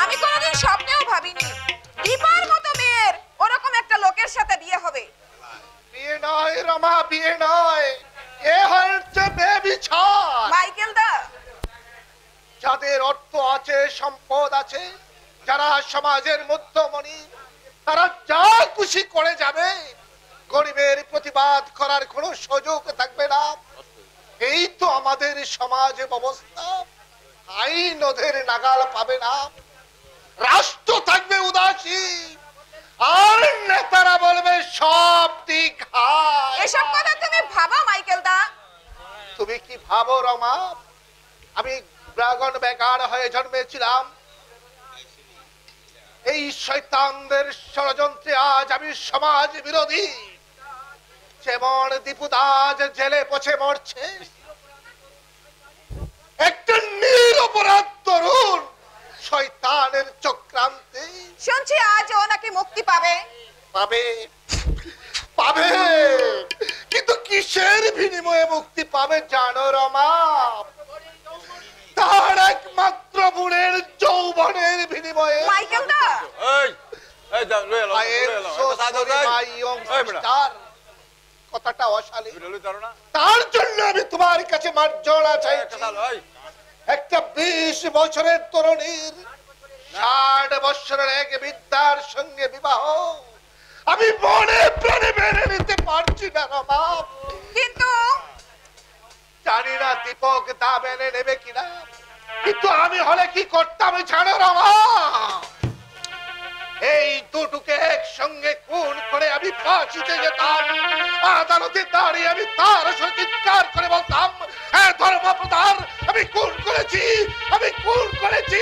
আমি কোনোদিন স্বপ্নেও ভাবিনি দীপার মতো মেয়ের ওরকম একটা লোকের সাথে বিয়ে হবে। বিয়ে নয় রমা, বিয়ে নয়, এ হচ্ছে বেবিচার। মাইকেল দা, যাদের অর্থ আছে, সম্পদ আছে, যারা সমাজের মধ্যমণি, তারা যা খুশি করে যাবে, গরিবের প্রতিবাদ করার কোনো সুযোগ থাকবে না। এই তো আমাদের সমাজ ব্যবস্থা। আইন ওদের নাগাল পাবে না, রাষ্ট্র থাকবে উদাসী, আর নেতারা বলবে সব ঠিক। এসব কথা তুমি ভাবো মাইকেল দা? তুমি কি ভাবো রমা? আমি ড্রাগন বেকার হয়ে জন্মেছিলাম, এই শয়তানদের ষড়যন্ত্রে আজ আমি সমাজ বিরোধী। যেমন দীপুদাস জেলে পচে মরছে, একটা নিরপরাধ তরুণ শয়তানের চক্রান্তে। শুনছি আজ ও নাকি মুক্তি পাবে। পাবে, পাবে, কিন্তু কিসের বিনিময়ে মুক্তি পাবে জানো রমা? তার একমাত্র বোনের যৌবনের বিনিময়ে। মাইকেল দা, কথাটা অশালী, তার জন্য আমি তোমার কাছে মার্জনা চাইছি। একটা 20 বছরের তরুণীর 60 বছরের এক বৃদ্ধার সঙ্গে বিবাহ আমি মনে প্রাণে মেনে নিতে পারছি না রমা। কিন্তু জানি না দীপক দা মেনে নেবে কিনা, কিন্তু আমি হলে কি করতাম জানো রমা? এই দুটোকে একসঙ্গে খুন করে আমি ফাঁসিতে যেতাম। আদালতে দাঁড়িয়ে আমি তার সাথে চিৎকার করে বলতাম, হ্যাঁ ধর্মপ্রধান, আমি খুন করেছি, আমি খুন করেছি,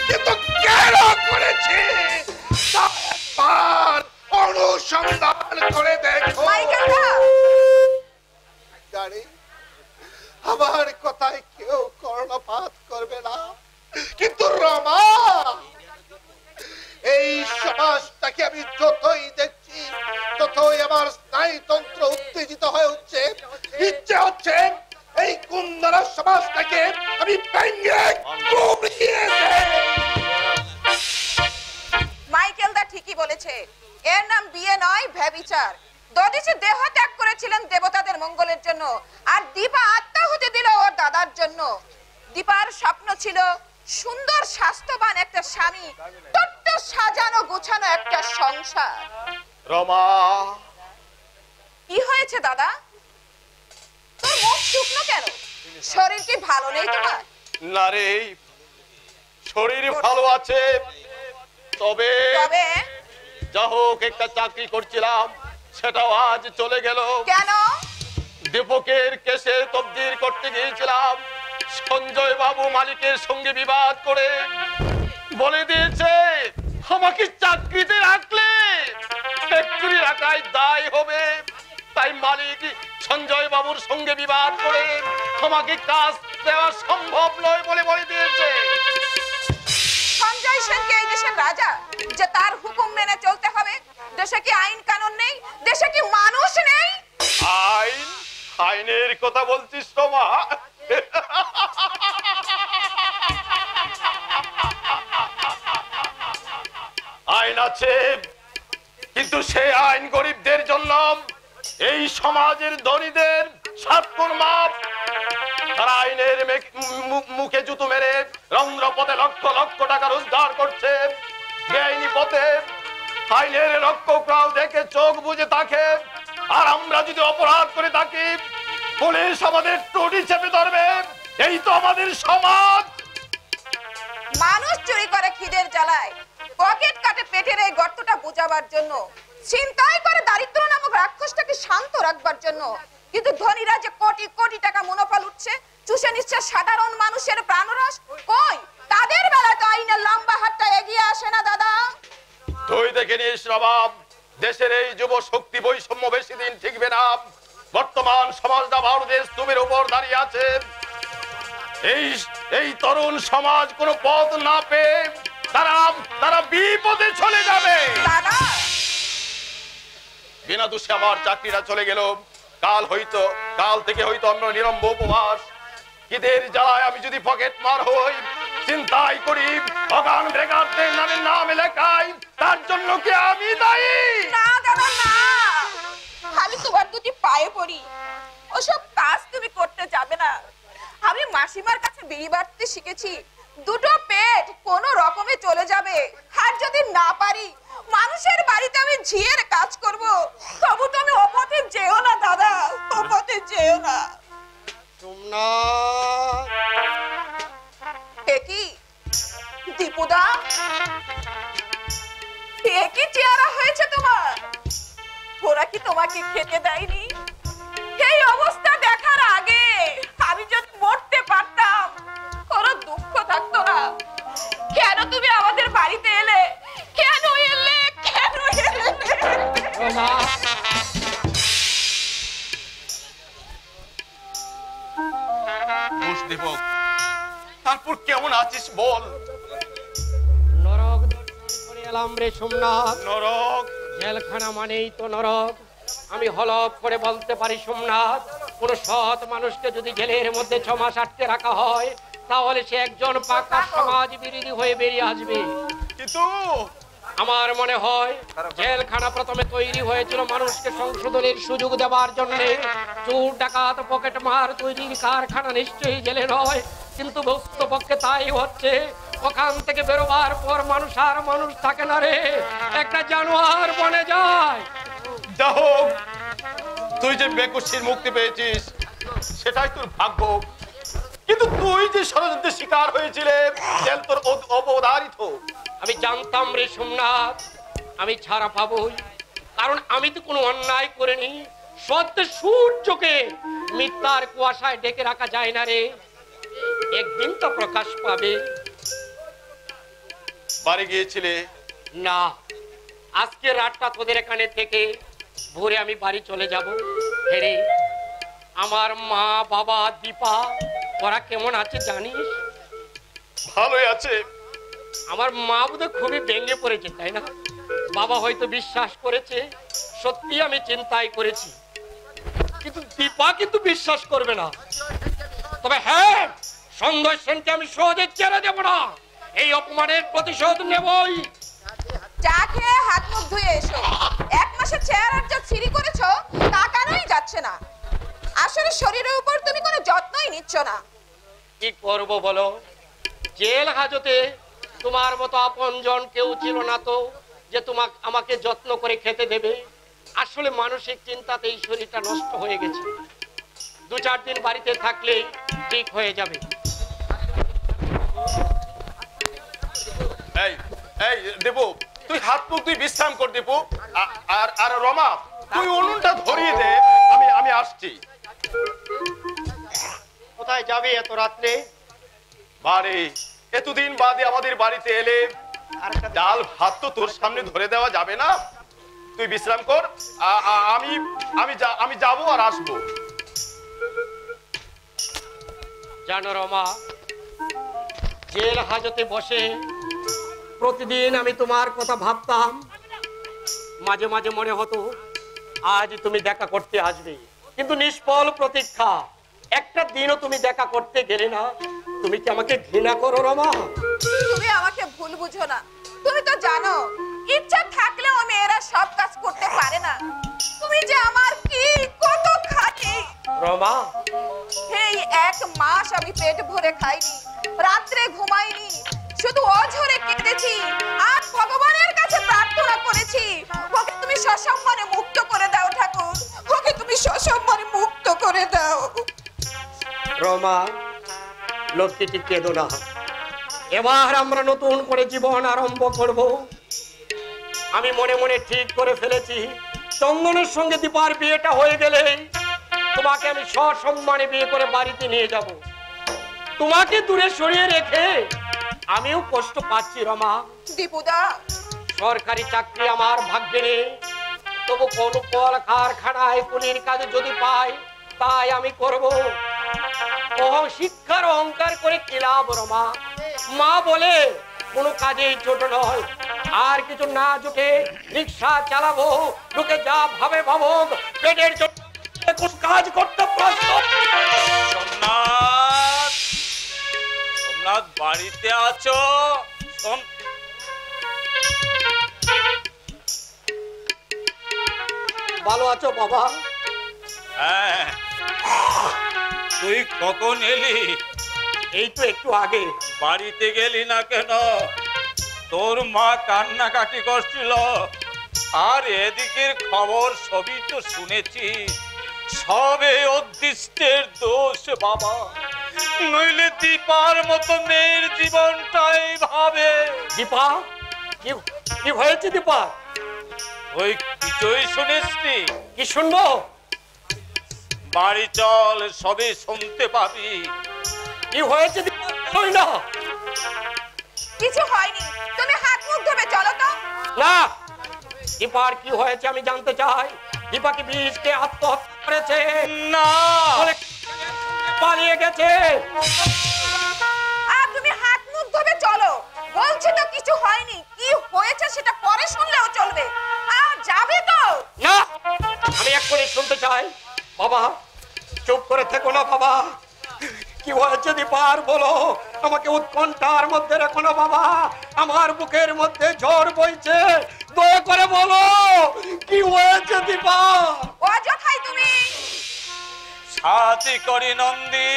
কিন্তু কেন করেছি তার অনুসন্ধান করে দেখো। মাইকেল দা, জানি আমার কথায় কেউ কর্ণপাত করবে না, কিন্তু রমা এই সমাজটাকে আমি যতই দেখছি ততই আমার স্নায়ুতন্ত্র উত্তেজিত হয়ে উঠছে। ইচ্ছে হচ্ছে এই কুন্দরা সমাজটাকে আমি ভেঙে গুঁড়িয়ে দেই। মাইকেল দা ঠিকই বলেছে, এর নাম বিয়ে নয়, ব্যভিচার। দধিচি দেহ ত্যাগ করেছিলেন দেবতাদের মঙ্গলের জন্য, আর দীপা আত্মাহুতি দিল ওর দাদার জন্য। দীপার স্বপ্ন ছিল সুন্দর স্বাস্থ্যবান একটা স্বামী, ছোট্ট সাজানো গোছানো একটা সংসার। রমা, কি হয়েছে দাদা? তোর মুখ শুকনো কেন? শরীর কি ভালো নেই তোমার? না রে, শরীর ভালো আছে, তবে যা হোক একটা চাকরি করছিলাম সেটাও আজ চলে গেল। কেন? দীপকের কেসে তবদির করতে গিয়েছিলাম, সঞ্জয় বাবু মালিকের সঙ্গে বিবাদ করে বলে দিয়েছে আমাকে চাকরিতে রাখলে ফ্যাক্টরি রাখায় দায় হবে। তাই মালিক সঞ্জয় বাবুর সঙ্গে বিবাদ করে আমাকে কাজ দেওয়া সম্ভব নয় বলে বলে দিয়েছে। সঞ্জয় সেনকে এই দেশের রাজা, যে তার হুকুম মেনে চলতে হবে? দেশে কি আইন কানুন নেই? দেশে কি মানুষ নেই? আইন? আইনের কথা বলছিস রমা? আইন আছে, কিন্তু সেই আইন গরিবদের জন্য, এই সমাজের ধনীদের সাতগুণ মাপ। তারা আইনের মুখে জুতো মেরে রন্ধ্রপথে লক্ষ লক্ষ টাকা রোজগার করছে। বেআইনি পথে আইনের রক্ষকরাও দেখে চোখ বুজে থাকে, আর আমরা যদি অপরাধ করে থাকি পুলিশ আমাদের টুটি চেপে ধরবে। এই তো আমাদের সমাজ। মানুষ চুরি করে খিদের জ্বালায়, পকেট কাটে পেটের এই গর্তটা বোঝাবার জন্য, ছিনতাই করে দারিদ্র নামক রাক্ষসটাকে শান্ত রাখবার জন্য। কিন্তু ধনীরা যে কোটি কোটি টাকা মুনাফা লুটছে, চুষে নিচ্ছে সাধারণ মানুষের প্রাণরস, কই তাদের বেলায় তো আইনের লম্বা হাতটা এগিয়ে আসে না দাদা। তুই দেখে নিস রবাব, দেশের এই যুব শক্তি বৈষম্য বেশি দিন টিকবে না। বর্তমান সমাজটা ভারতের স্তূপের উপর দাঁড়িয়ে আছে। এই তরুণ সমাজ কোনো পথ না পেয়ে তারা বিপদে চলে যাবে। দাদা, বিনা দোষে আমার চাকরিটা চলে গেল। কাল থেকে হয়তো অন্য নিরম্ব উপবাস। ঈদের জ্বালায় আমি যদি পকেট মার হই, চিন্তাই করি অগান ব্রেকারদের নামে নাম লেখাই, তার জন্য কি আমি দায়ী? না দাদা না, আমি তোমার দুটি পায়ে পড়ি, ওসব কাজ তুমি করতে যাবে না। আমি মাসিমার কাছে বিড়ি বাটতে শিখেছি, দুটো পেট কোন রকমে চলে যাবে। আর যদি না পারি মানুষের বাড়িতে আমি ঝিয়ের কাজ করব, তবু তুমি অপথে যেও না দাদা, অপথে যেও না। কি দীপুদা, কি চেহারা হয়েছে তোমার? ওরা কি তোমাকে খেতে দেয়নি? এই অবস্থা দেখার আগে আমি যদি মরতে পারতাম কোনো দুঃখ থাকতো না। কেন তুমি আমাদের বাড়িতে এলে? কেন এলে? কেন এলে? তারপর কেমন আছিস বল? নরক দর্শন করে এলাম রে সোমনাথ। নরক? জেলখানা মানেই তো নরক। আমি হলফ করে বলতে পারি সোমনাথ, কোন সৎ মানুষকে যদি জেলের মধ্যে 6 মাস আটকে রাখা হয়, তাহলে সে একজন পাকা সমাজ বিরোধী হয়ে বেরিয়ে আসবে। কিন্তু আমার মনে হয় জেলখানা প্রথমে তৈরি হয়েছিল মানুষকে সংশোধনের সুযোগ দেওয়ার জন্য। চোর ডাকাত পকেট মার তৈরির কারখানা নিশ্চয়ই জেলে নয়, কিন্তু বস্তুপক্ষে তাই হচ্ছে। ওখান থেকে বেরোবার পর মানুষ আর মানুষ থাকে না রে, একটা জানোয়ার বনে যায়। দেখো, তুই যে বেকুশির মুক্তি পেয়েছিস সেটাই তোর ভাগ্য, কিন্তু তুই যে ষড়যন্ত্রের শিকার হয়েছিলে জেল তোর অবধারিত। আমি জানতাম রে সোমনাথ আমি ছাড়া পাবই, কারণ আমি তো কোনো অন্যায় করিনি। সত্যের সূর্যকে মিথ্যার কুয়াশায় ডেকে রাখা যায় না রে, একদিন তো প্রকাশ পাবে। বাড়ি গিয়েছিলে? না, আজকে রাতটা তোদের এখানে থেকে ভোরে আমি বাড়ি চলে যাব। হেরে, আমার মা বাবা দীপা ওরা কেমন আছে জানিস? ভালোই আছে। আমার মা বোধহয় খুবই ভেঙে পড়েছে, তাই না? বাবা হয়তো বিশ্বাস করেছে, সত্যি আমি চিন্তাই করেছি, কিন্তু দীপা কিন্তু বিশ্বাস করবে না। তবে হ্যাঁ, সন্দেহ সেনকে আমি সহজে ছেড়ে দেব না, এই অপমানের প্রতিশোধ নেবই। চা খেয়ে হাত মুখ ধুয়ে এসো। 1 মাসের চেহারার যা ছিঁড়ি করেছো তা কেনই যাচ্ছে না। আসলে শরীরের উপর তুমি কোনো যত্নই নিচ্ছ না। কি করব বলো? জেল হাজতে তোমার মতো আপনজন কেউ ছিল না তো যে আমাকে যত্ন করে খেতে দেবে। আসলে মানসিক চিন্তাতে এই শরীরটা নষ্ট হয়ে গেছে, 2-4 দিন বাড়িতে থাকলেই ঠিক হয়ে যাবে। এই এই দেবু, তুই হাত মুখ তুই বিশ্রাম কর দেবু। আর রমা, তুই উনুনটা ধরিয়ে দে, আমি আসছি। কোথায় যাবে এত রাত্রে? বাড়ি। এতদিন বাদে আমাদের বাড়িতে এলে ডাল ভাত তো তোর সামনে ধরে দেওয়া যাবে না। তুই বিশ্রাম কর, আমি যাবো আর আসবো। জানো রমা, জেল হাজতে বসে প্রতিদিন আমি তোমার কথা ভাবতাম। মাঝে মাঝে মনে হতো আজ তুমি দেখা করতে আসবে, কিন্তু নিষ্ফল প্রতীক্ষা। একটা দিনও তুমি দেখা করতে গেলে না। তুমি কি আমাকে ঘৃণা করো রমা? তুমি আমাকে ভুল বুঝো না। তুমি তো জানো ইচ্ছা থাকলেও মেয়েরা সব কাজ করতে পারে না। তুমি যে আমার কি কত খাটি রমা। এই 1 মাস আমি পেট ভরে খাইনি, রাত্রে ঘুমাইনি, শুধু অঝরে কেঁদেছি আর ভগবানের কাছে প্রার্থনা করেছি, ওকে তুমি সসম্মানে মুক্ত করে দাও ঠাকুর, ওকে তুমি সসম্মানে মুক্ত করে দাও। রমা, লক্ষ্মীটি কেঁদো না। এবার আমরা নতুন করে জীবন আরম্ভ করব। আমি মনে মনে ঠিক করে ফেলেছি, চন্দনের সঙ্গে দীপার বিয়েটা হয়ে গেলে তোমাকে আমি সসম্মানে বিয়ে করে বাড়িতে নিয়ে যাব। তোমাকে দূরে সরিয়ে রেখে আমিও কষ্ট পাচ্ছি রমা। দীপুদা, সরকারি চাকরি আমার ভাগ্যে নেই, তবু কোন কল কারখানায় কুলির কাজে যদি পাই তাই আমি করব। শিক্ষার অহংকার করে কি লাভ রমা? মা বলে কোনো কাজেই ছোট নয়, আর কিছু না জুটে রিক্সা চালাবো, লোকে যা ভাবে ভাবুক, পেটের জন্য কাজ করতে প্রস্তুত। সোমনাথ, সোমনাথ বাড়িতে আছো? ভালো আছো বাবা? হ্যাঁ, তুই কখন এলি? এই তো একটু আগে। বাড়িতে গেলি না কেন? তোর মা কান্নাকাটি করছিল, আর এদিকের খবর সবই তো শুনেছি। সবে অদৃষ্টের দোষ বাবা, নইলে দীপার মতো মেয়ের জীবনটাই ভাবে। দীপা, কি হয়েছে দীপা? ওই কিছুই শুনিসনি? কি শুনবো? বাড়ি চল, সবে শুনতে পাবি। কি হয়েছে দীপা? না কিছু হয়নি, তুমি হাত মুখ ধুবে চলো তো। না, দীপার কি হয়েছে আমি জানতে চাই। দীপা কি বিষকে আত্মহত্যা করেছে? না, পালিয়ে গেছে। আর তুমি হাত মুখ ধুবে চলো। বলছি তো কিছু হয়নি, কি হয়েছে সেটা পরে শুনলেও চলবে। আর যাবে তো? না, আমি এক্ষুনি শুনতে চাই। বাবা চুপ করে থেকো না বাবা। কি হয়েছে দীপার বলো, আমাকে উৎকণ্ঠার মধ্যে রেখো না বাবা। আমার বুকের মধ্যে ঝড় বইছে, দয়া করে বলো কি হয়েছে দীপা। অযথাই তুমি সাথী করি নন্দী,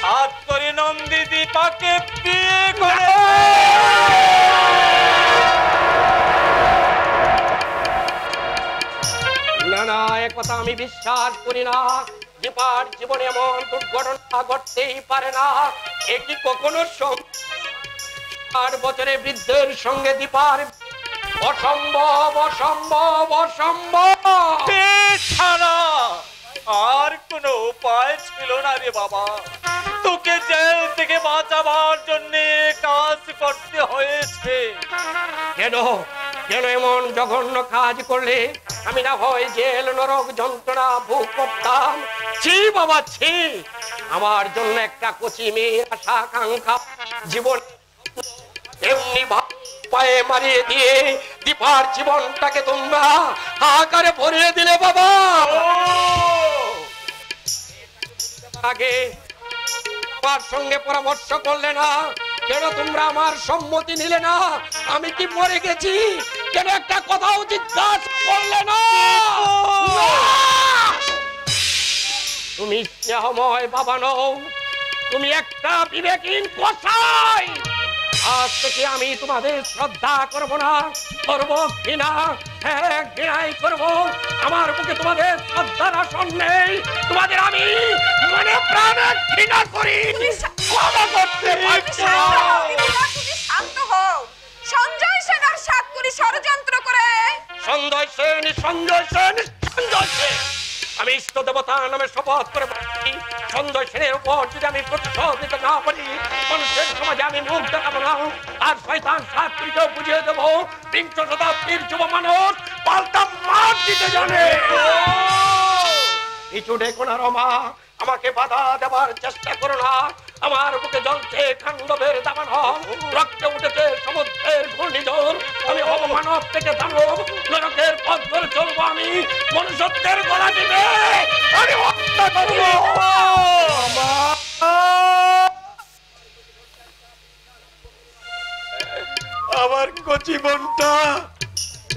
হাত করি নন্দী দীপাকে বিয়ে করে। না না, একথা আমি বিশ্বাস করি না। দীপার জীবনে এমন দুর্ঘটনা ঘটতেই পারে না। এ কি কখনো 60 বছরের বৃদ্ধের সঙ্গে দীপার? অসম্ভব, অসম্ভব, অসম্ভব। ছাড়া আর কোনো উপায় ছিল না রে বাবা। তোকে জেল থেকে বাঁচাবার জন্য কাজ করতে হয়েছে। কেন কেন এমন জঘন্য কাজ করলে? আমি না হয় জেল নরক যন্ত্রণা ভোগ করতাম। ছি বাবা ছি। আমার জন্য একটা কচি মেয়ের আশা আকাঙ্ক্ষা জীবন এমনি পায়ে মারিয়ে দিয়ে দীপার জীবনটাকে তোমরা হাহাকারে ভরিয়ে দিলে বাবা। আগে আমার সঙ্গে পরামর্শ করলে না কেন? তোমরা আমার সম্মতি নিলে না? আমি কি মরে গেছি কেন? একটা কথাও জিজ্ঞাসা করলে না? তুমি স্নেহময় বাবা নও, তুমি একটা বিবেকহীন কসাই। আজ থেকে আমি তোমাদের শ্রদ্ধা করব না, করব ঘৃণা। হ্যাঁ, ঘৃণাই করব। আমার বুকে তোমাদের শ্রদ্ধার আসন নেই। তোমাদের আমি মনে প্রাণে ঘৃণা করি। ক্ষমা করতে পারছি না। তুমি শান্ত হও। সঞ্জয় সেন আর সাতকড়ি ষড়যন্ত্র করে। সঞ্জয় সেন, সঞ্জয় সেন, সঞ্জয় সেন। আমি ইষ্ট দেবতা নামে শপথ করে বলছি, সঞ্জয় সেনের উপর যদি আমি প্রতিশোধ নিতে না পারি, মানুষের সমাজে আমি মুখ দেখাবো না। আর শয়তান সাতকড়িকেও বুঝিয়ে দেবো, বিংশ শতাব্দীর যুব মানুষ পাল্টা মার দিতে জানে। কিছু দেখো না রমা, আমাকে বাধা দেওয়ার চেষ্টা করো না। আমার বুকে জ্বলছে খান্ডবের দাবানল, রক্তে উঠেছে সমুদ্রের ঘূর্ণিঝড়। আমি হব মানব থেকে দানব, নরকের পথ ধরে চলবো আমি। মনুষ্যত্বের গলা দিবে আমি হত্যা করবো। আমার কচি বোনটা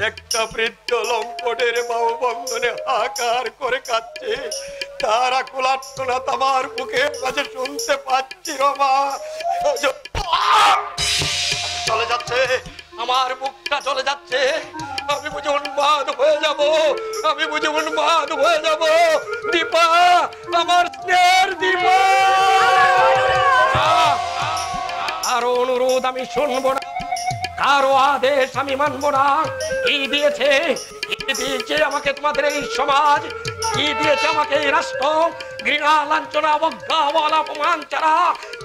একটা বৃদ্ধ লম্পটের বাহু বন্ধনে হাহাকার করে কাঁদছে। তার আকুল আর্তনাদ আমার বুকের মাঝে শুনতে পাচ্ছি রমা। চলে যাচ্ছে, আমার বুকটা চলে যাচ্ছে। আমি বুঝে উন্মাদ হয়ে যাব, আমি বুঝে উন্মাদ হয়ে যাব। দীপা, আমার স্নেহের দীপা। আরো অনুরোধ আমি শুনবো না, কারো আদেশ আমি মানবো না। কি দিয়েছে আমাকে তোমাদের এই সমাজ? কি দিয়েছে আমাকে এই রাষ্ট্র? ঘৃণা, লাঞ্ছনা, অবজ্ঞা, অপমান ছাড়া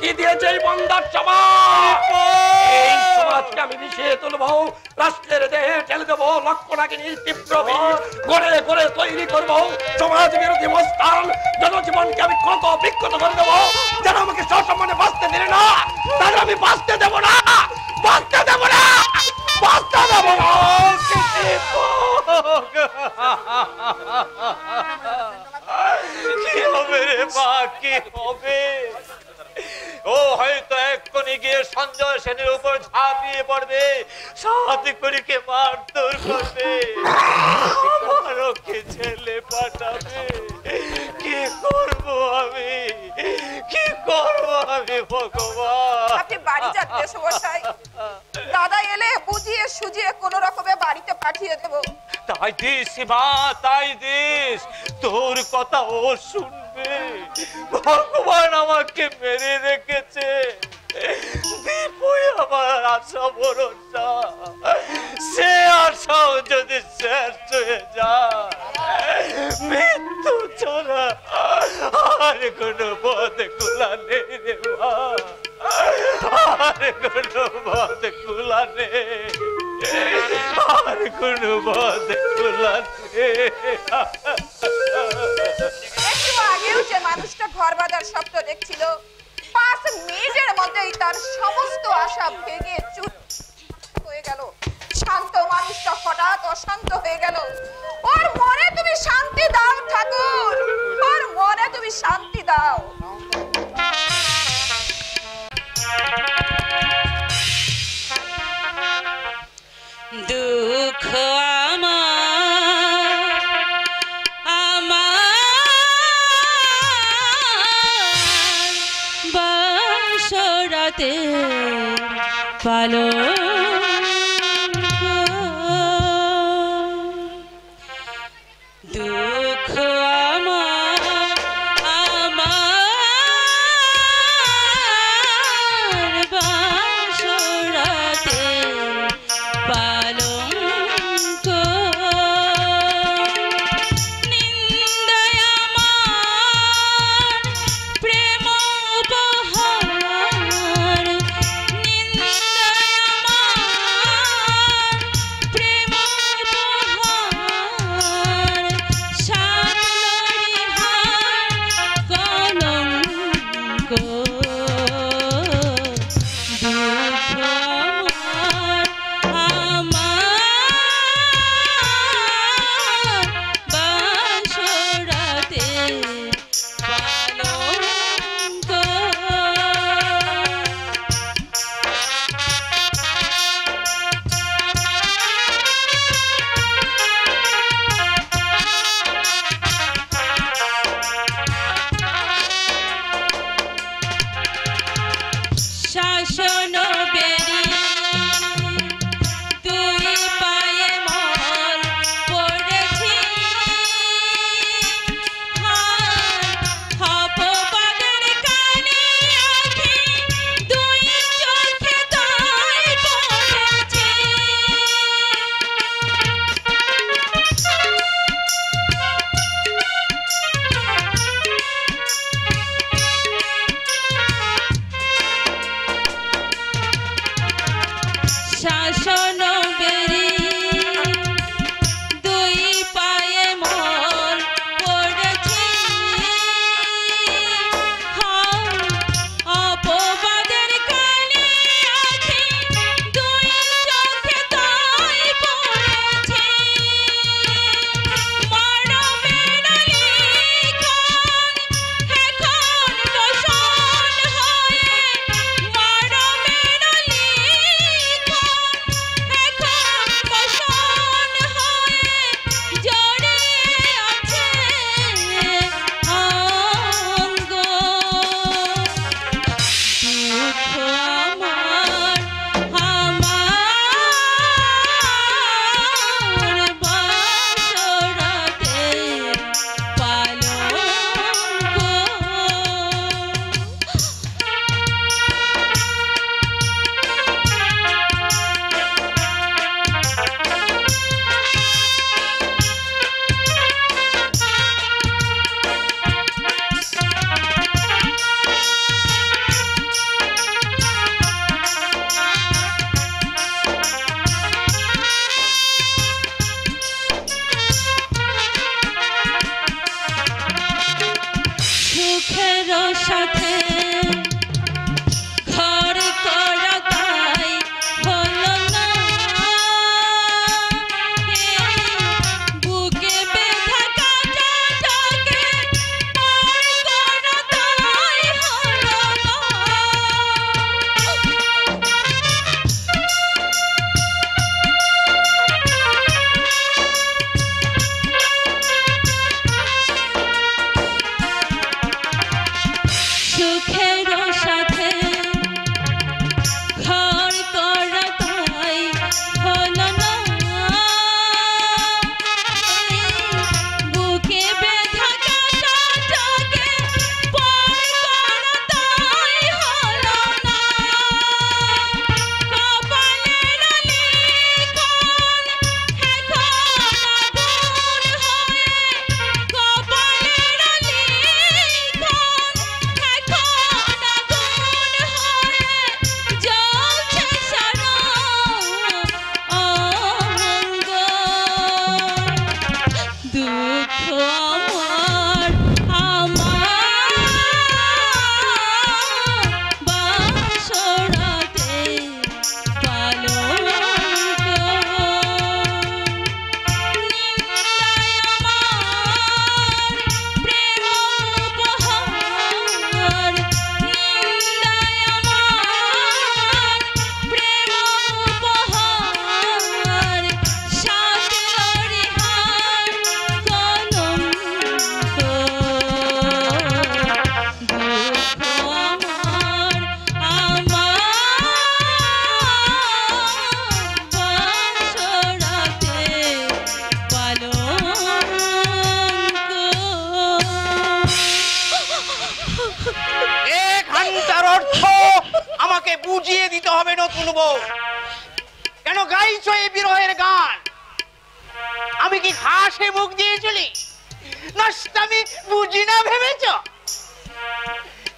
কি দিয়েছে এই বন্দার সমাজ? এই সমাজকে আমি মিশিয়ে তুলবো, রাষ্ট্রের দেহে ঠেলে দেবো লক্ষণাগিনী তীব্র বীজ গড়ে গড়ে তৈরি করবো সমাজ বিরোধী মস্তান। জনজীবনকে আমি ক্ষত বিক্ষত করে দেবো। যারা আমাকে সসম্মানে বাঁচতে দিলে না, তাদের আমি বাঁচতে দেবো না। বাঁচতে দেবো না, বাঁচতে দেবো না। কি হবে রে মা, কি হবে? ও হয়তো এক্ষুনি গিয়ে সঞ্জয় সেনের উপর ঝাঁপিয়ে পড়বে, সাথে করে কে মারধর করবে, আমারও কে ছেলে পাঠাবে। কি করব আমি, কি করব আমি ভগবান? আপনি বাড়ি যান দেশমশাই, দাদা এলে বুঝিয়ে সুজিয়ে কোন রকমে বাড়িতে পাঠিয়ে দেব। তাই দিস মা, তাই দিস, তোর কথা ও শুনবে। ভগবান আমাকে মেরে রেখেছে, দীপুই আমার আশা ভরসা, সে আশাও যদি শেষ হয়ে যায়, মৃত্যু ছাড়া আর কোনো পথ খোলা নেই রে মা, আর কোনো পথ খোলা নেই, আর কোনো পথ খোলা নেই। একটু আগেও যে মানুষটা ঘর বাঁধার স্বপ্ন দেখছিল, 5 মিনিটের মধ্যেই তার সমস্ত আশা ভেঙে চুর হয়ে গেল। শান্ত মানুষটা হঠাৎ অশান্ত হয়ে গেল। ওর মনে তুমি শান্তি দাও ঠাকুর, ওর মনে তুমি শান্তি দাও। দুঃখ আমার বাসরাতে পালো দুঃখ আমার বাসরাতে পালঙ্ক নিন্দায় আমার প্রেম উপহার, নিন্দায় আমার প্রেম উপহার, সাত দুঃখ আমার বাসরাতে পালন নিন্দায় আমার প্রেম উপহার নিন্দায় আমার প্রেম উপহার সাথের হার কলঙ্ক দুঃখ আমার বাসরাতে পালঙ্ক। এক ঘন্টার অর্থ আমাকে বুঝিয়ে দিতে হবে নতুন বউ। কেন গাইছো এই বিরহের গান? আমি কি ঘাসে মুখ দিয়ে চলি? নষ্টামি বুঝি না ভেবেছ?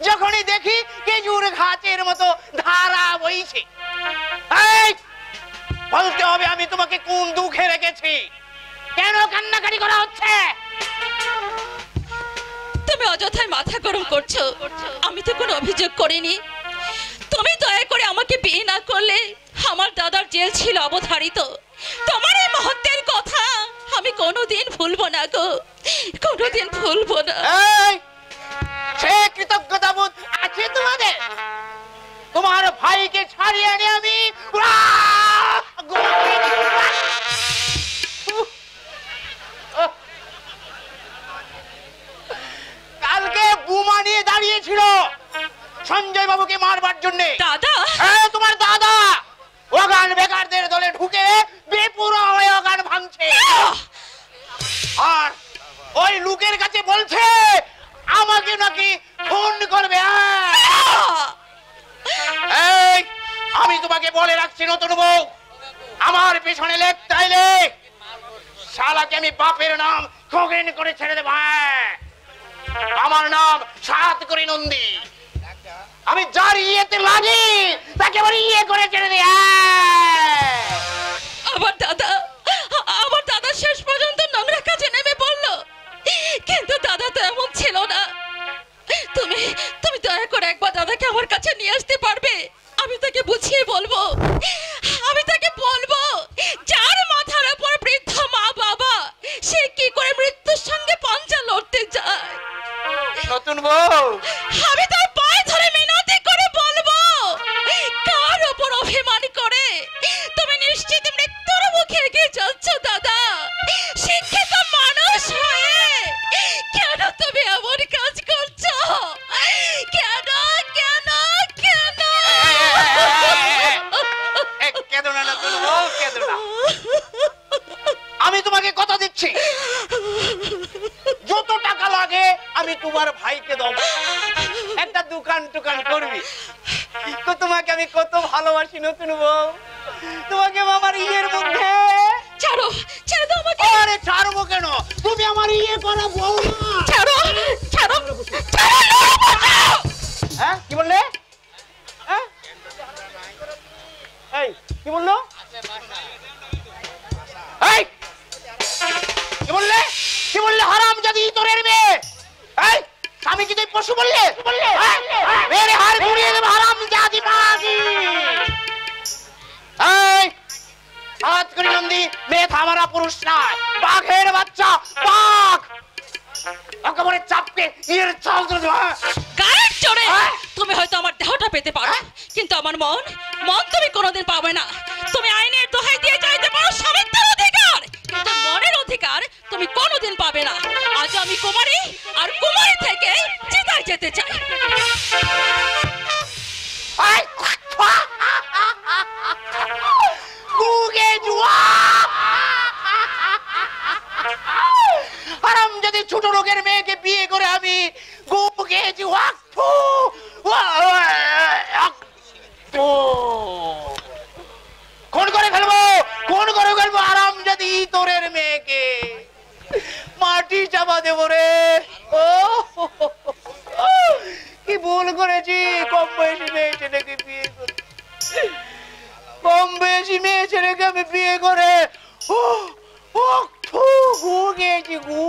যখনই দেখি খেজুর ঘাসের মতো ধারা বইছে, এই বলতে হবে আমি তোমাকে কোন দুঃখে রেখেছি। কেন কান্নাকাটি করা হচ্ছে? তুমি অযথায় মাথা গরম করছো। আমি তো কোনো অভিযোগ করিনি। তুমি দয়া করে আমাকে বিয়ে না করলে আমার দাদার জেল ছিল অবধারিত। তোমার এই মুহূর্তের কথা আমি কোনোদিন ভুলবো না গো, কোনোদিন ভুলবো না। এই, সে কৃতজ্ঞতা বোধ আছে তোমাদের? তোমার ভাইকে ছাড়িয়ে এনে আমি কালকে বোমা নিয়ে দাঁড়িয়েছিল সঞ্জয় বাবুকে মারবার জন্য। দাদা, হ্যাঁ, তোমার দাদা ওগান বেকারদের দলে ঢুকে বেপুরা হয়ে ওগান ভাঙছে। আর ওই লোকের কাছে বলছে আমাকে নাকি ফোন করবে। এই, আমি তোমাকে বলে রাখছি নতুন বউ, আমার পেছনে লেগ চাইলে শালাকে আমি বাপের নাম খগেন করে ছেড়ে দেব। আমার নাম সাত করে নন্দী। আমি যার ইয়েতে লাগি তাকে আবার ইয়ে করে ছেড়ে দিই। আমার দাদা শেষ পর্যন্ত নোংরা কাজে নেমে পড়লো, কিন্তু দাদা তো এমন ছিল না। তুমি দয়া করে একবার দাদাকে আমার কাছে নিয়ে আসতে পারবে? আমি তাকে বুঝিয়ে বলবো, আমি তাকে বলবো যার মাথার উপর বৃদ্ধ মা বাবা, সে কি করে মৃত্যুর সঙ্গে পাঞ্জা লড়তে যায়। নতুন বউ, আমি তার পায়ে ধরে মিনতি করে বলবো, কার উপর অভিমান করে তুমি নিশ্চিত মৃত্যুর মুখে এগিয়ে যাচ্ছ দাদা? শিক্ষিত মানুষ হয়ে কেন তুমি এমন কাজ করছো? কেন কেন কেন? কেঁদো না নতুন বউ, কেঁদো না। আমি তোমাকে কথা দিচ্ছি, যত টাকা লাগে আমি তোমার ভাইকে দেবো। একটা দোকান টুকান করবি। তো তোমাকে আমি কত ভালোবাসি নতুন বউ, তোমাকে আমার ইয়ের মধ্যে। ছাড়ো, ছেড়ে দাও আমাকে। আরে ছাড়বো কেন? তুমি আমার ইয়ে করা বউ না। ছাড়ো, ছাড়ো, হ্যাঁ, কি বললে? হ্যাঁ, এই কি বললো? এই কি বললে? কি বললে? হারাম জাদি তোরের মেয়ে। এই আমি কি তুই পশু বললে? মেরে হার ঘুরিয়ে দেব হারাম জাদি মাগি। এই হাত করে নন্দী, মেয়ে থামারা পুরুষ নয়, বাঘের বাচ্চা, বাঘ। একেবারে চাপকে ইয়ের চাল ধরে দেব। গায়ের জোরে তুমি হয়তো আমার দেহটা পেতে পারো, কিন্তু আমার মন তুমি কোনোদিন পাবে না। তুমি আইনের দোহাই দিয়ে চাইতে পারো স্বামীত্বের অধিকার, কিন্তু মনের অধিকার তুমি কোনোদিন পাবে না। আজ আমি কুমারী, আর কুমারী থেকে চিতায় যেতে চাই। হারাম যদি ছোট লোকের মেয়েকে বিয়ে করে আমি গুকে কোন করে ফেলবো, কোন করে ফেলবো হারাম যদি তোরের মেয়েকে মাটি চাপা দেবো রে। ও কি ভুল করেছি, কম বয়সী মেয়ে ছেলেকে বিয়ে করে, কম বয়সী মেয়ে ছেলেকে আমি বিয়ে করে গু গেছি গু।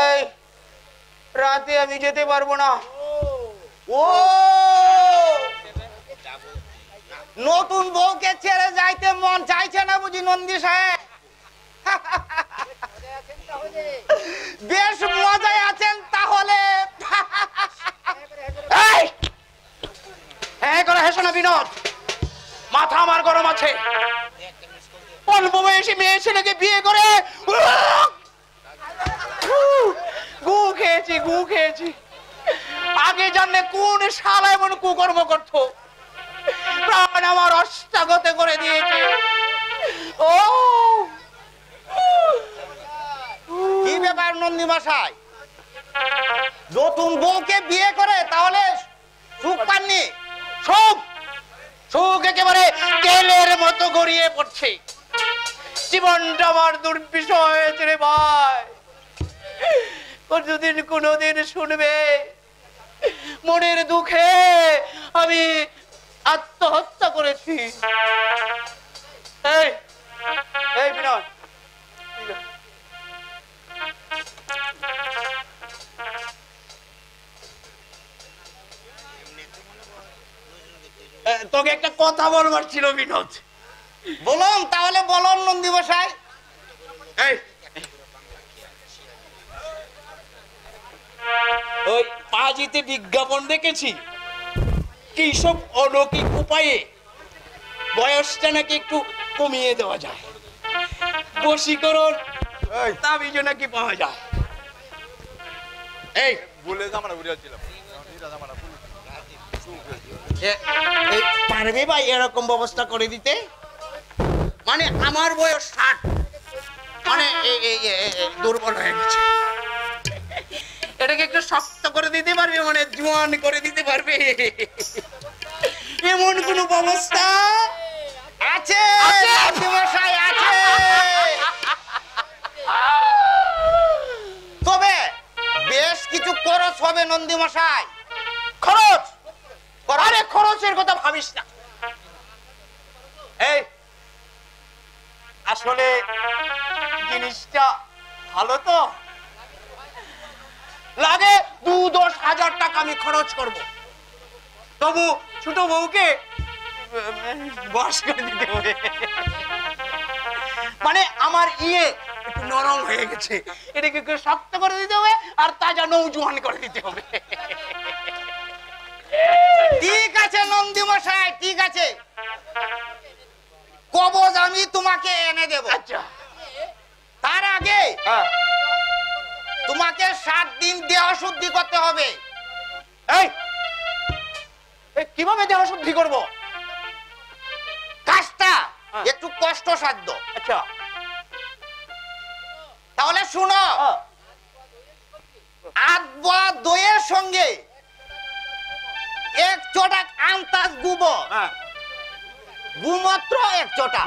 এই রাতে আমি যেতে পারবো না। ও নতুন বউকে ছেড়ে যাইতে মন চাইছে না বুঝি নন্দী সাহেব? বেশ মজায় আছেন তাহলে। এই করে হেসো না বিনোদ, মাথা আমার গরম আছে। অল্প বয়সী মেয়ে ছেলেকে বিয়ে করে গু খেয়েছি। আগে জানলে কোন শালা এমন কুকর্ম করতো, প্রাণ আমার অষ্টাগত করে দিয়েছে। ও কি ব্যাপার নন্দী মশাই, নতুন বউকে বিয়ে করে তাহলে সুখ পাননি? সুখ একেবারে তেলের মতো গড়িয়ে পড়ছে। জীবনটা আমার দুর্বিষহ হয়েছে রে ভাই। যদি কোনোদিন শুনবে মনের দুঃখে আমি আত্মহত্যা করেছি। এই বিনয়, তোকে একটা কথা বলবার ছিল বিনোদ। বলুন তাহলে, বলুন নন্দী মশাই। ওই পাজিতে বিজ্ঞাপন দেখেছি কি সব অলৌকিক উপায়ে বয়সটা নাকি একটু কমিয়ে দেওয়া যায়, বশীকরণ তাবিজ নাকি পাওয়া যায়। এই পারবে ভাই এরকম ব্যবস্থা করে দিতে? মানে আমার বয়স 60, মানে দুর্বল হয়ে গেছে, এটাকে একটু শক্ত করে দিতে পারবে, মানে জোয়ান করে দিতে পারবে? এমন কোন ব্যবস্থা আছে নন্দী মশাই, আছে। তবে বেশ কিছু খরচ হবে নন্দী মশাই। খরচ? আরে খরচের কথা ভাবিস না। এই আসলে জিনিসটা ভালো তো, লাগে 2-10 হাজার টাকা আমি খরচ করব, তবু ছোট বউকে বশ করে দিতে হবে। মানে আমার একটু নরম হয়ে গেছে, এটাকে একটু শক্ত করে দিতে হবে আর তাজা নৌজোয়ান করে দিতে হবে। ঠিক আছে নন্দী মশাই, ঠিক আছে, কবজ আমি তোমাকে এনে দেব। আচ্ছা, তার আগে তোমাকে 7 দিন দেহ শুদ্ধি করতে হবে। এই কিভাবে দেহ শুদ্ধি করব? কাজটা একটু কষ্টসাধ্য। আচ্ছা, তাহলে শুনো, আদবা দইয়ের সঙ্গে 1 চটা আন্তাজ গুমাত্র 1 চটা,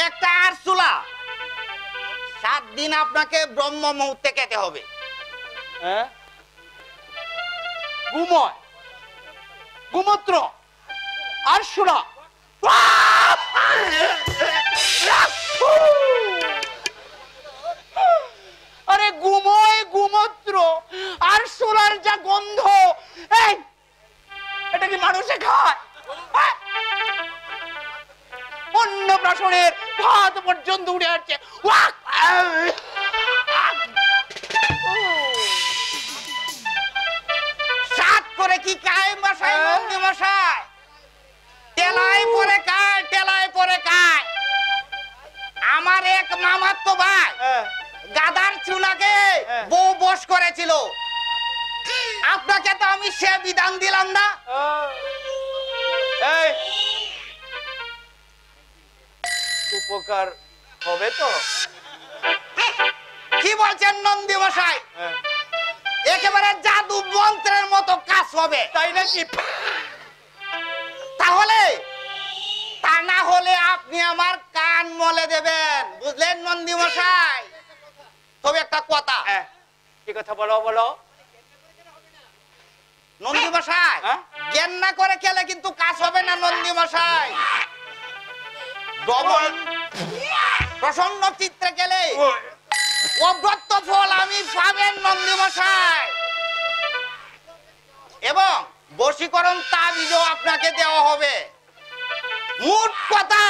একটা আরসুলা। 7 দিন আপনাকে ব্রহ্ম মুহূর্তে খেতে হবে। গুমত্র আরসুলা, আরে গুমত্র আরসুলার যা গন্ধ, এটা কি মানুষে খায়? অন্নপ্রাশনের ভাত পর্যন্ত উঠে আসছে। সাত করে কি খায় মশাই, নন্দী মশাই? টেলায় পরে খায়, টেলায় পরে খায়। আমার এক মামাতো ভাই গাদার চুলাকে বউ বশ করেছিল, আপনাকে তো আমি সে বিধান দিলাম না। উপকার হবে তো? কি বলছেন নন্দী মশাই? একেবারে জাদু মন্ত্রের মতো কাজ হবে, তাই নাকি? তাহলে তা না হলে আপনি আমার কান মলে দেবেন, বুঝলেন নন্দী মশাই? তবে একটা কথা, কি কথা বলো? নন্দী মশাই জ্ঞান না করে খেলে কিন্তু কাজ হবে না নন্দী মশাই। ডবল প্রসন্ন চিত্রে গেলে অব্যক্ত ফল আমি পাবেন নন্দী মশাই, এবং বশীকরণ তাবিজও আপনাকে দেওয়া হবে। মোট কথা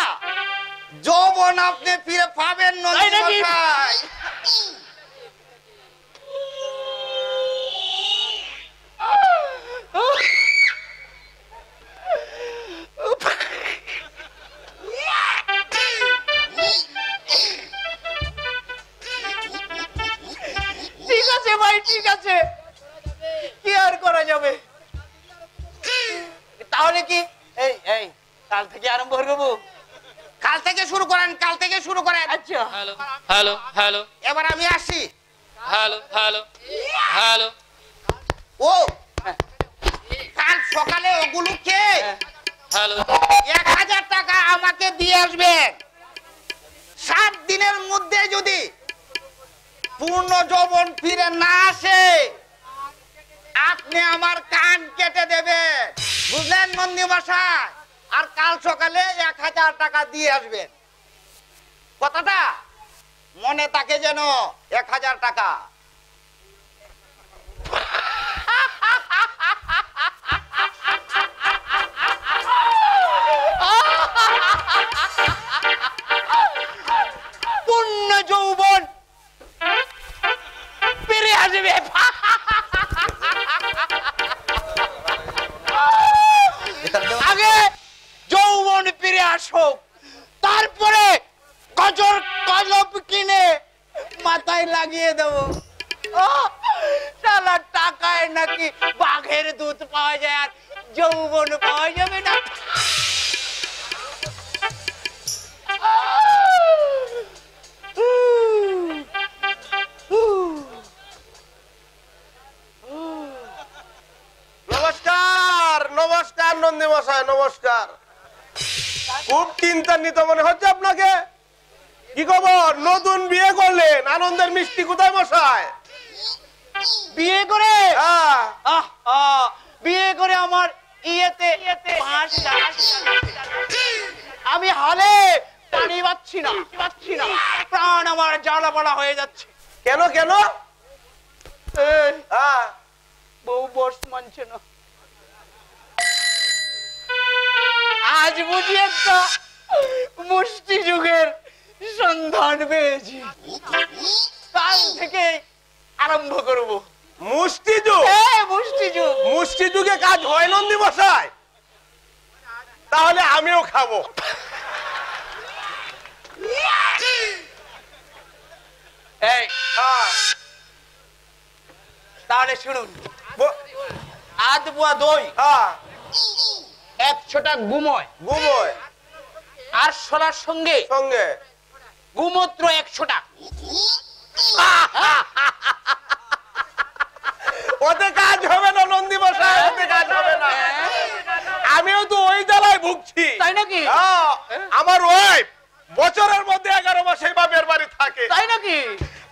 যৌবন আপনি ফিরে পাবেন নন্দী মশাই। ঠিক আছে ভাই, ঠিক আছে, কি আর করা যাবে। তাহলে কি এই এই কাল থেকে আরম্ভ করবো? কাল থেকে শুরু করেন, কাল থেকে শুরু করেন। আচ্ছা, হ্যালো হ্যালো হ্যালো এবার আমি আসি। হ্যালো হ্যালো হ্যালো ও কাল সকালে ওগুলো খেয়ে হ্যালো 1000 টাকা আমাকে দিয়ে আসবেন। 7 দিনের মধ্যে যদি পূর্ণ যৌবন ফিরে না আসে আপনি আমার কান কেটে দেবেন, বুঝলেন নন্দী মশাই? আর কাল সকালে 1000 টাকা দিয়ে আসবেন। কথাটা মনে থাকে যেন, 1000 টাকা। পূর্ণ যৌবন ফিরে আসবে। আগে যৌবন ফিরে আসুক, তারপরে গজর কলম কিনে মাথায় লাগিয়ে দেবো। শালা টাকায় নাকি বাঘের দুধ পাওয়া যায় আর যৌবন পাওয়া যাবে না। নমস্কার, নমস্কার নন্দী মশাই, নমস্কার। খুব চিন্তান্বিত মনে হচ্ছে আপনাকে। কি খবর? নতুন বিয়ে করলেন, আনন্দের মিষ্টি কোথায় মশাই? বিয়ে করে হ্যাঁ, বিয়ে করে আমার ইয়েতে 5 লাখ আমি হালে পানি পাচ্ছি না, প্রাণ আমার জ্বালা পোড়া হয়ে যাচ্ছে। কেন কেন? এই, হ্যাঁ, বউ বস মানছে না। আজ বুঝি একটা মুষ্টি যুগের সন্ধান পেয়েছি, কাল থেকে আরম্ভ করব মুষ্টি যুগ। মুষ্টি যুগ। মুষ্টি যুগে কাজ হয় নন্দী মশাই? তাহলে আমিও খাবো। এই হ্যাঁ, তাহলে শুনুন, ব- আধ বুয়া দই, হ্যাঁ, 100টা গুময়, ঘুমোয় আর সোলার সঙ্গে সঙ্গে। গুমূত্র 100টা। ওতে কাজ হবে না নন্দী মশাই, ওতে কাজ হবে না। আমিও তো ওই জ্বালায় ভুগছি। তাই নাকি? হ্যাঁ, আমার ওয়াইফ বছরের মধ্যে 11 মাসে বাপের বাড়ি থাকে। তাই নাকি?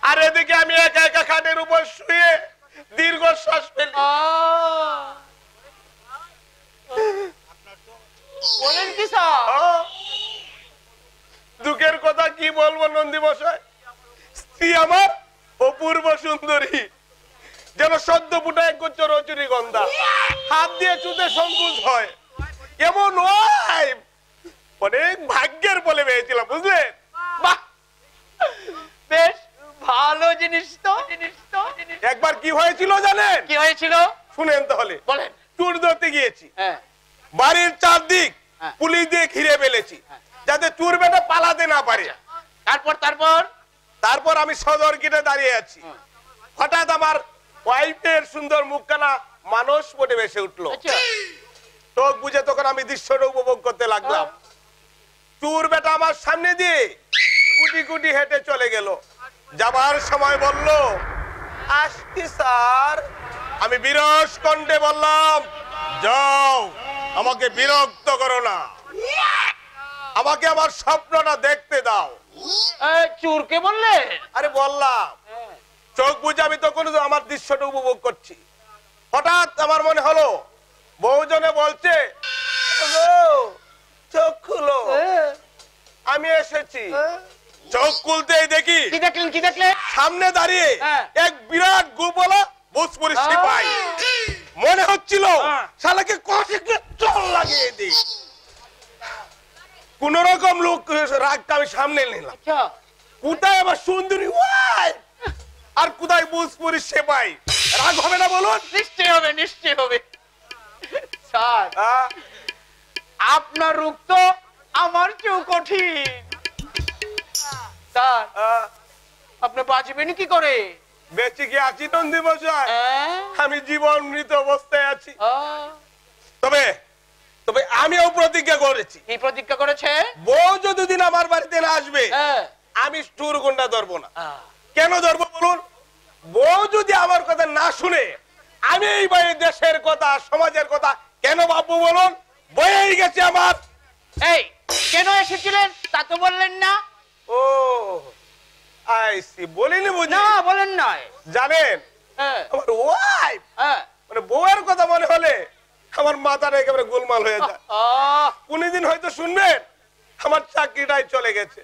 আর এদিকে আমি একা একা খাটের উপর শুয়ে দীর্ঘশ্বাস ফেলি। বলেন কি স্যার? হ্যাঁ। দুঃখের কথা কি বলবো নন্দী মশাই, স্ত্রী আমার অপূর্ব সুন্দরী, যেন সদ্য ফুটা এক গুচ্ছ রজনীগন্ধা, হাত দিয়ে চুতে সংকুচ হয়। এমন ওয়াইফ অনেক ভাগ্যের বলে পেয়েছিলাম, বুঝলেন? বাহ, বেশ ভালো জিনিস তো। একবার কি হয়েছিল জানেন? কি হয়েছিল শুনেন তাহলে। বলেন। চুর ধরতে গিয়েছি, হ্যাঁ, বাড়ির চারদিক হ্যাঁ। পুলিশ দিয়ে ঘিরে ফেলেছি যাতে চুর বেটা পালাতে না পারে। তারপর তারপর আমি সদর গেটে দাঁড়িয়ে আছি, হঠাৎ আমার ওয়াইফের সুন্দর মুখখানা মানুষ বটে ভেসে উঠলো। আচ্ছা, চোখ বুঝে তখন আমি দৃশ্যটা উপভোগ করতে লাগলাম। চুর বেটা আমার সামনে দিয়ে গুটি গুটি হেঁটে চলে গেল। যাবার সময় বলল, আসছি স্যার। আমি বিরস কণ্ঠে বললাম, যাও, আমাকে বিরক্ত করো না, আমাকে আমার স্বপ্নটা দেখতে দাও। চুরকে বললে? আরে বললাম, চোখ বুঝে আমি তখন আমার দৃশ্যটা উপভোগ করছি। হঠাৎ আমার মনে হলো বউজনে বলছে, "ওগো, চোখ খুলো, আমি এসেছি।" চোখ খুলতেই দেখি কি দেখলেন কি দেখলেন? সামনে দাঁড়িয়ে এক বিরাট গোপলা ভোজপুরি সিপাহী। মনে হচ্ছিল শালাকে কষে চল লাগিয়ে দিই। কোন রকম লোক রাগটা আমি সামনে নিলাম। আচ্ছা, কোথায় আমার সুন্দরী ওয়াইফ আর কোথায় ভোজপুরি সিপাহী? রাগ হবে না বলুন? নিশ্চয় হবে, নিশ্চয় হবে। স্যার, আপনার রূপ তো আমার চেয়েও কঠিন। স্যার, আপনি বাঁচবেন কি করে? বেঁচে কি আছি নন্দী মশাই? হ্যাঁ? আমি জীবন মৃত অবস্থায় আছি। আহ, তবে তবে আমিও প্রতিজ্ঞা করেছি, কি প্রতিজ্ঞা করেছে? বউ যতদিন আমার বাড়িতে না আসবে হ্যাঁ। আমি স্টুর গুন্ডা ধরবো না। কেন ধরবো বলুন? বউ যদি আমার কথা না শুনে আমি এই বাড়ির দেশের কথা সমাজের কথা কেন ভাববো বলুন? বয়েই গেছে আমার। এই, কেন এসেছিলেন তা তো বললেন না। ও আইসি, বলিনি বুঝি? না, বলেন নয়। জানেন হ্যাঁ, আমার ওয়াইফ হ্যাঁ। মানে বউয়ের কথা মনে হলে আমার মাথাটা একেবারে গোলমাল হয়ে যায়। আহ, কোনদিন হয়তো শুনবেন আমার চাকরিটাই চলে গেছে,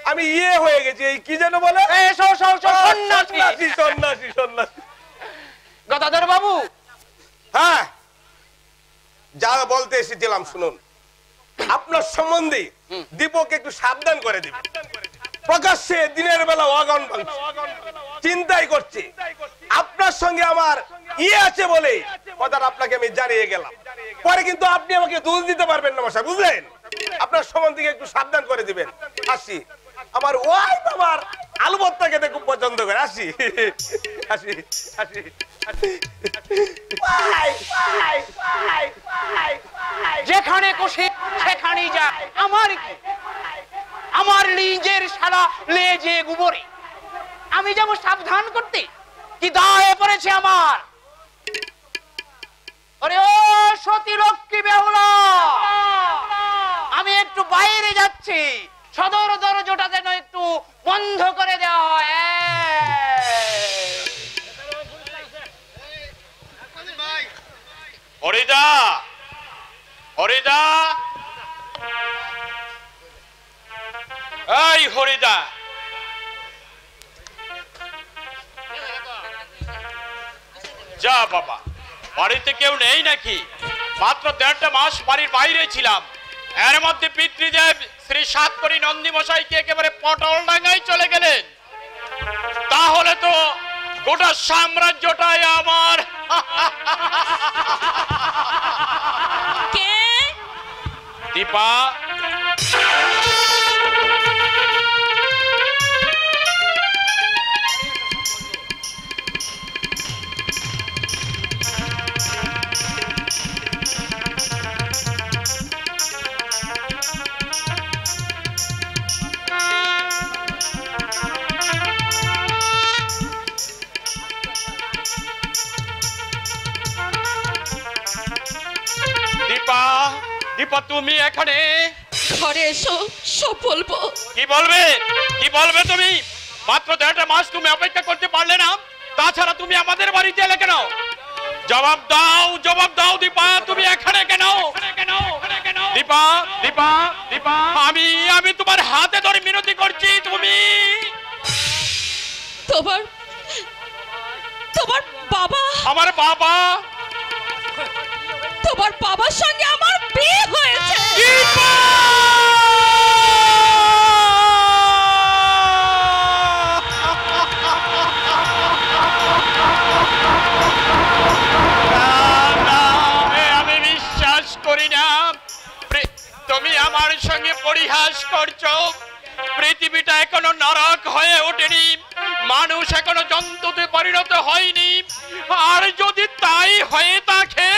আমি হয়ে গেছি এই কি যেন বলে এই, এসো, এসো, এসো, সন্ন্যাসী। সন্ন্যাসী সন্ন্যাসী সন্ন্যাসী। গদাধর বাবু, হ্যাঁ, যা বলতে এসেছিলাম শুনুন। আপনার সম্বন্ধে দীপক একটু সাবধান করে দিবেন। প্রকাশ্যে দিনের বেলা অগণ ভাঙছে, চিন্তাই করছে। আপনার সঙ্গে আমার আছে বলে কথাটা আপনাকে আমি জানিয়ে গেলাম। পরে কিন্তু আপনি আমাকে দোষ দিতে পারবেন না মশাই, বুঝলেন? আপনার সম্বন্ধে একটু সাবধান করে দিবেন। আসি, আমার ওয়াইফ আমার আলু ভর্তা খেতে খুব পছন্দ করে। আসি আসি আসি আসি। যেখানে খুশি সেখানেই যায়। আমার কি? আমার লিজের শালা লেজে গুবরে আমি যাব সাবধান করতে? কি দায়ে পড়েছে আমার? আরে ও সতী লক্ষ্মী বেহুলা, আমি একটু বাইরে যাচ্ছি, সদর দরজাটা যেন একটু বন্ধ করে দেওয়া হয়। হরিদা, হরিদা, এই হরিদা, যা বাবা, বাড়িতে কেউ নেই নাকি? মাত্র 1.5 মাস বাড়ির বাইরে ছিলাম, এর মধ্যে পিতৃদেব শ্রী সাতকড়ি নন্দী মশাইকে একেবারে পটল ডাঙ্গায় চলে গেলেন। তাহলে তো গোটা সাম্রাজ্যটাই আমার। কে? দীপা, দীপা, দীপা, তুমি এখানে? ঘরে এসো, সব বলবো। কি বলবে? কি বলবে তুমি? মাত্র 1.5 মাস তুমি অপেক্ষা করতে পারলে না? তাছাড়া তুমি আমাদের বাড়িতে এলে কেন? জবাব দাও, জবাব দাও দীপা, তুমি এখানে কেন? দীপা, দীপা, দীপা, আমি তোমার হাতে ধরে মিনতি করছি। তুমি তোমার তোমার বাবা, আমার বাবা, তোমার বাবার সঙ্গে আমার বিয়ে হয়েছে। দীপা! আমি বিশ্বাস করি না। তুমি আমার সঙ্গে পরিহাস করছো। পৃথিবীটা এখনো নরক হয়ে ওঠেনি, মানুষ এখনো জন্তুতে পরিণত হয়নি। আর যদি তাই হয়ে থাকে